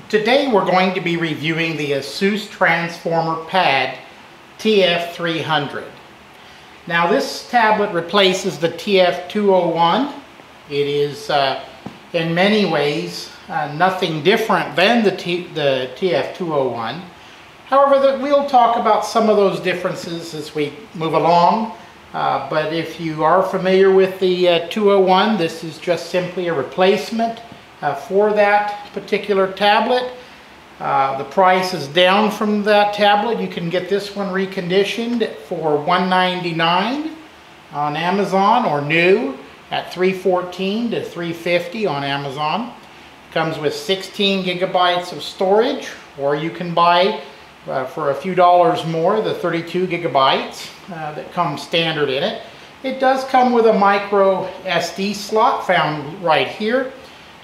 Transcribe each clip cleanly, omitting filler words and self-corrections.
Today we're going to be reviewing the ASUS Transformer Pad TF300. Now this tablet replaces the TF201. It is in many ways nothing different than the TF201. However, we'll talk about some of those differences as we move along. But if you are familiar with the 201, this is just simply a replacement for that particular tablet. The price is down from that tablet. You can get this one reconditioned for $199 on Amazon, or new at $314 to $350 on Amazon. Comes with 16 gigabytes of storage, or you can buy for a few dollars more the 32 gigabytes that come standard in it. It does come with a micro SD slot found right here.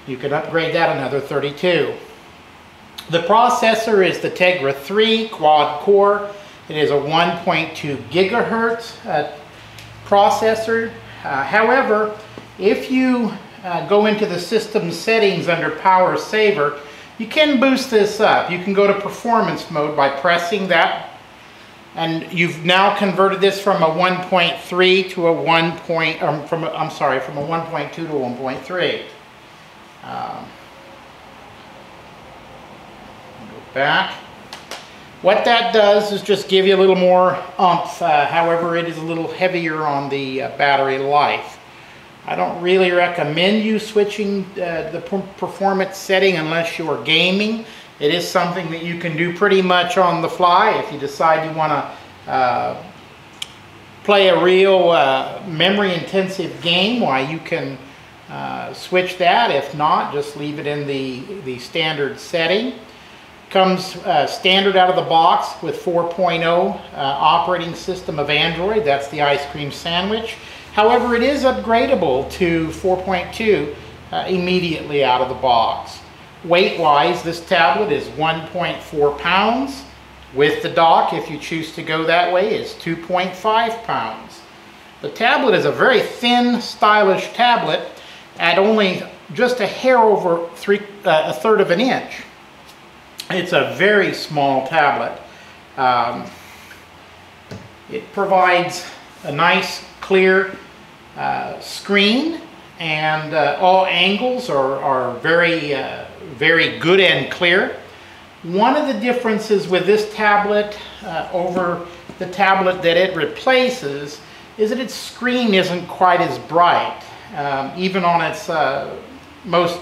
You can upgrade that another 32. The processor is the TF300T quad core. It is a 1.2 gigahertz processor. However, if you go into the system settings under power saver, you can boost this up. You can go to performance mode by pressing that, and you've now converted this from a 1.3 to a from a 1.2 to a 1.3. Go back. What that does is just give you a little more oomph. However, it is a little heavier on the battery life. I don't really recommend you switching the performance setting unless you are gaming. It is something that you can do pretty much on the fly. If you decide you want to play a real memory intensive game, why, you can switch that. If not, just leave it in the standard setting. Comes standard out of the box with 4.0 operating system of Android. That's the ice cream sandwich. However, it is upgradable to 4.2 immediately out of the box. Weight-wise, this tablet is 1.4 pounds. With the dock, if you choose to go that way, is 2.5 pounds. The tablet is a very thin, stylish tablet at only just a hair over a third of an inch. It's a very small tablet. It provides a nice, clear screen, and all angles are very good and clear. One of the differences with this tablet over the tablet that it replaces is that its screen isn't quite as bright. Even on its most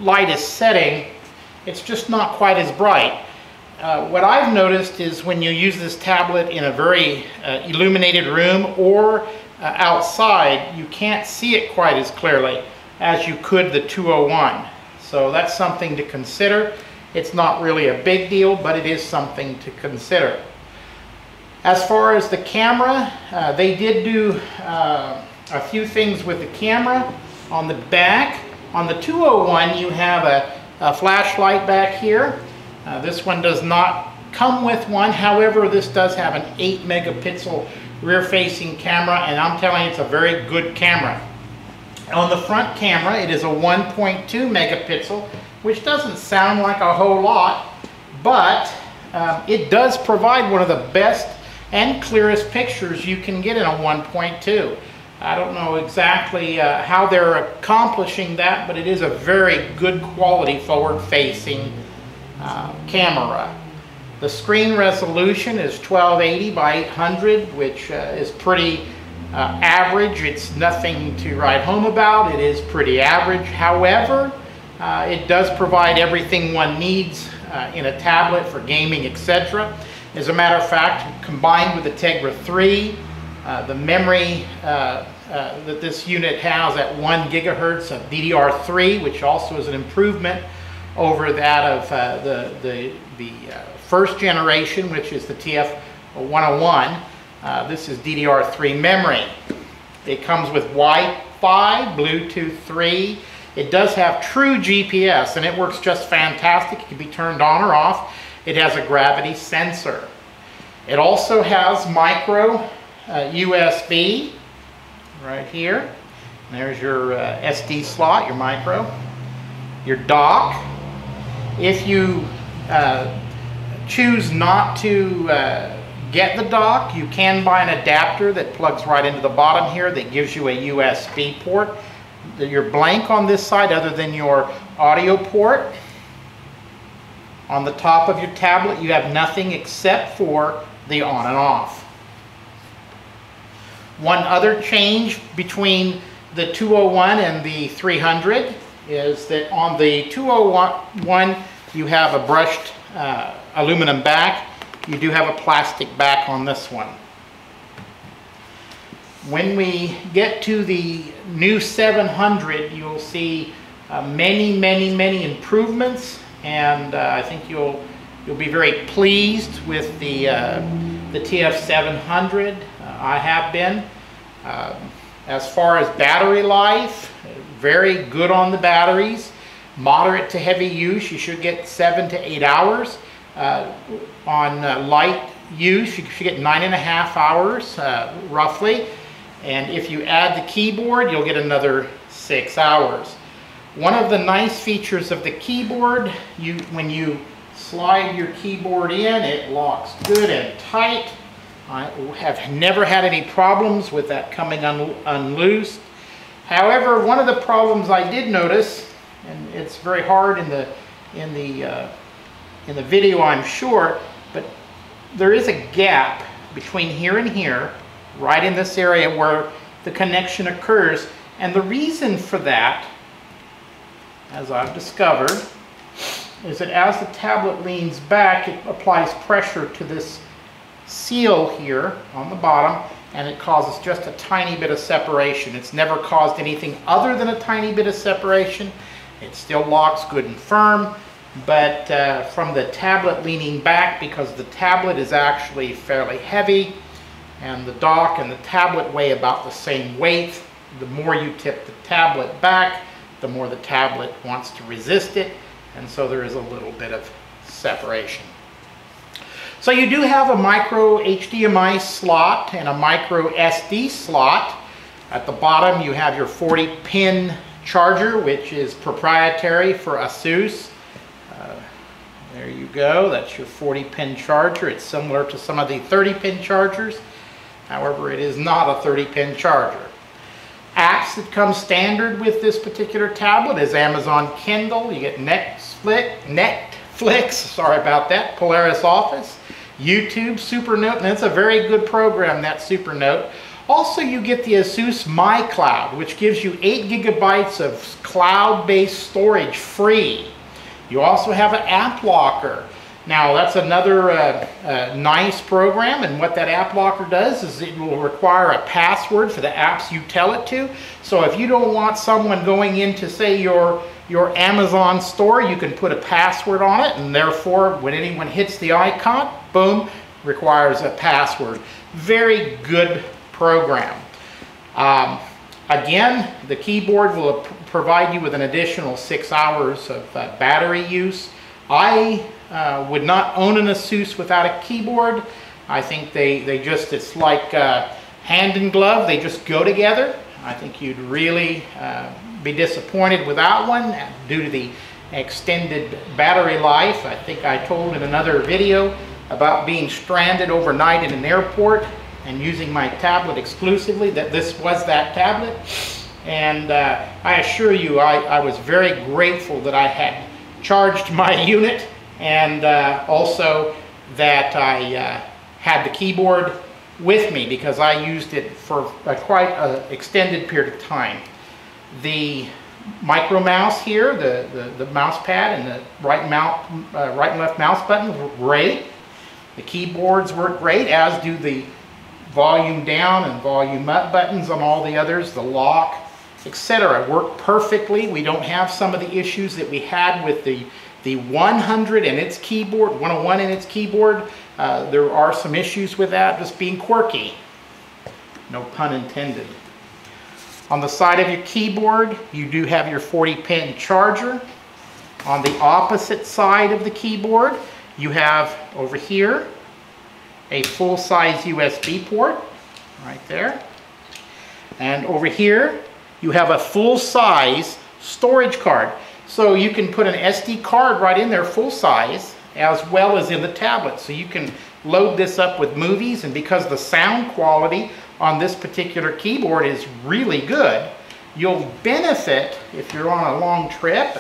lightest setting, it's just not quite as bright. What I've noticed is when you use this tablet in a very illuminated room or outside, you can't see it quite as clearly as you could the 201. So that's something to consider. It's not really a big deal, but it is something to consider. As far as the camera, they did do a few things with the camera on the back. On the 201, you have a flashlight back here. This one does not come with one. However, this does have an 8 megapixel rear-facing camera, and I'm telling you, it's a very good camera. On the front camera, it is a 1.2 megapixel, which doesn't sound like a whole lot, but it does provide one of the best and clearest pictures you can get in a 1.2. I don't know exactly how they're accomplishing that, but it is a very good quality forward-facing camera. The screen resolution is 1280 by 800, which is pretty average. It's nothing to write home about. It is pretty average. However, it does provide everything one needs in a tablet for gaming, etc. As a matter of fact, combined with the TF300, the memory that this unit has at 1 gigahertz of DDR3, which also is an improvement over that of the first generation, which is the TF101. This is DDR3 memory. It comes with Wi-Fi, Bluetooth 3. It does have true GPS, and it works just fantastic. It can be turned on or off. It has a gravity sensor. It also has micro USB right here. There's your SD slot, your micro, your dock. If you choose not to get the dock, you can buy an adapter that plugs right into the bottom here that gives you a USB port. You're blank on this side other than your audio port. On the top of your tablet you have nothing except for the on and off. One other change between the 201 and the 300 is that on the 201 you have a brushed aluminum back. You do have a plastic back on this one. When we get to the new 700, you'll see many improvements, and I think you'll be very pleased with the TF300. I have been. As far as battery life, very good on the batteries. Moderate to heavy use, you should get 7 to 8 hours. On light use, you should get 9.5 hours roughly. And if you add the keyboard, you'll get another 6 hours. One of the nice features of the keyboard, when you slide your keyboard in, it locks good and tight. I have never had any problems with that coming unloosed. However, one of the problems I did notice, and it's very hard in the video, I'm sure, but there is a gap between here and here, right in this area where the connection occurs. And the reason for that, as I've discovered, is that as the tablet leans back, it applies pressure to this seal here on the bottom, and it causes just a tiny bit of separation. It's never caused anything other than a tiny bit of separation. It still locks good and firm, but from the tablet leaning back, because the tablet is actually fairly heavy and the dock and the tablet weigh about the same weight, the more you tip the tablet back, the more the tablet wants to resist it, and so there is a little bit of separation. So you do have a micro HDMI slot and a micro SD slot. At the bottom you have your 40-pin charger, which is proprietary for ASUS. There you go, that's your 40-pin charger. It's similar to some of the 30-pin chargers. However, it is not a 30-pin charger. Apps that come standard with this particular tablet is Amazon Kindle. You get Netflix, sorry about that, Polaris Office, YouTube, Supernote, and it's a very good program, that Supernote. Also, you get the ASUS MyCloud, which gives you 8 gigabytes of cloud-based storage free. You also have an app locker. Now, that's another nice program, and what that app locker does is it will require a password for the apps you tell it to. So if you don't want someone going into, say, your Amazon store, you can put a password on it, and therefore when anyone hits the icon, boom, requires a password. Very good program. Again, the keyboard will provide you with an additional 6 hours of battery use. I would not own an ASUS without a keyboard. I think it's like hand and glove, they just go together. I think you'd really be disappointed without one due to the extended battery life. I think I told in another video about being stranded overnight in an airport and using my tablet exclusively, that this was that tablet. And I assure you, I was very grateful that I had charged my unit, and also that I had the keyboard with me, because I used it for quite an extended period of time. The micro mouse here, the mouse pad and the right and left mouse buttons were great. The keyboards work great, as do the volume down and volume up buttons on all the others, the lock, etc. work perfectly. We don't have some of the issues that we had with the 100 and its keyboard, 101 and its keyboard. There are some issues with that, just being quirky. No pun intended. On the side of your keyboard, you do have your 40-pin charger. On the opposite side of the keyboard, you have over here a full-size USB port, right there. And over here, you have a full-size storage card. So you can put an SD card right in there full size, as well as in the tablet. So you can load this up with movies, and because the sound quality on this particular keyboard is really good, you'll benefit if you're on a long trip,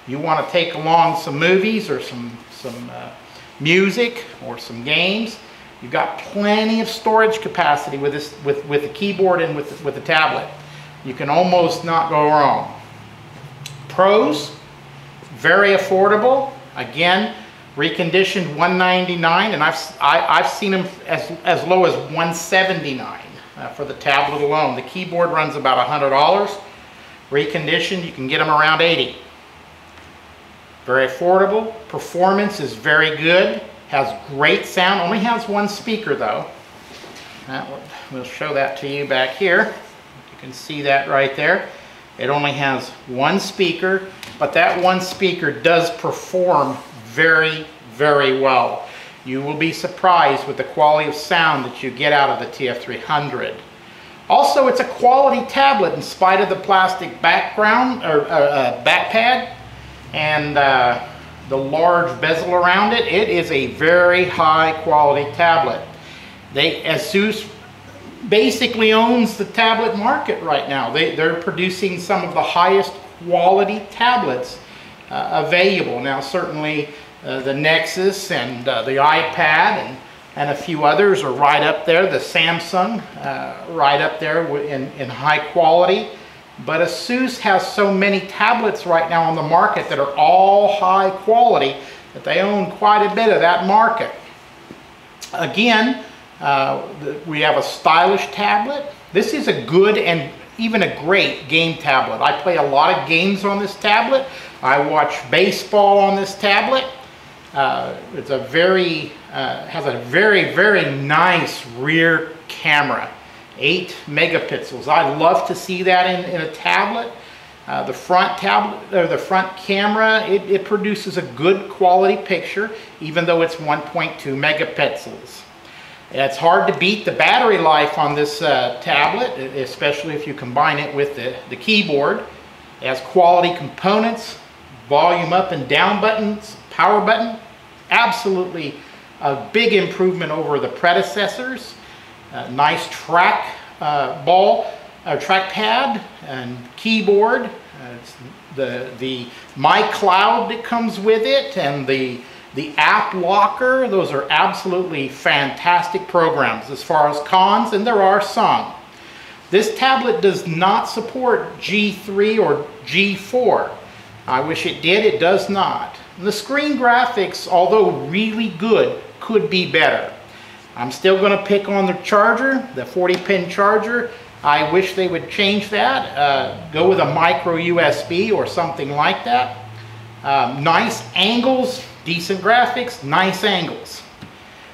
you want to take along some movies or some music or some games. You've got plenty of storage capacity with this, with the keyboard and with the tablet. You can almost not go wrong. Pros, very affordable. Again, reconditioned $199, and I've seen them as low as $179 for the tablet alone. The keyboard runs about $100. Reconditioned, you can get them around $80. Very affordable. Performance is very good. Has great sound. Only has one speaker though. We'll show that to you back here. You can see that right there. It only has one speaker, but that one speaker does perform very, very well. You will be surprised with the quality of sound that you get out of the TF300. Also, it's a quality tablet in spite of the plastic background or back pad and the large bezel around it. It is a very high quality tablet. ASUS basically owns the tablet market right now. They're producing some of the highest quality tablets available. Now certainly the Nexus and the iPad and a few others are right up there. The Samsung right up there in high quality. But ASUS has so many tablets right now on the market that are all high quality that they own quite a bit of that market. Again, we have a stylish tablet. This is a good and even a great game tablet. I play a lot of games on this tablet. I watch baseball on this tablet. It's a has a very, very nice rear camera. 8 megapixels. I love to see that in a tablet. The front camera, it produces a good quality picture, even though it's 1.2 megapixels. It's hard to beat the battery life on this tablet, especially if you combine it with the keyboard. It has quality components, volume up and down buttons, power button. Absolutely a big improvement over the predecessors. Nice track trackpad and keyboard. The My Cloud that comes with it, and the app locker. Those are absolutely fantastic programs. As far as cons, and there are some. This tablet does not support G3 or G4. I wish it did. It does not. And the screen graphics, although really good, could be better. I'm still going to pick on the charger, the 40-pin charger. I wish they would change that. Go with a micro USB or something like that. Nice angles, decent graphics, nice angles.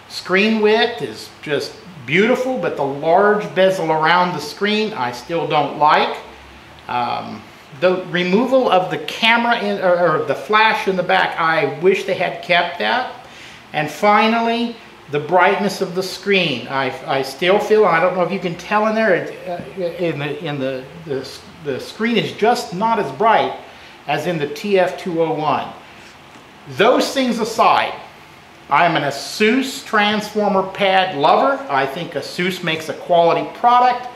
Screen width is just beautiful, but the large bezel around the screen I still don't like. The removal of the camera or the flash in the back, I wish they had kept that. And finally, the brightness of the screen. I still feel, I don't know if you can tell in there, the screen is just not as bright as in the TF201. Those things aside, I'm an ASUS Transformer Pad lover. I think ASUS makes a quality product,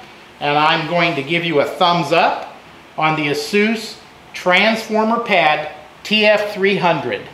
and I'm going to give you a thumbs up on the ASUS Transformer Pad TF300.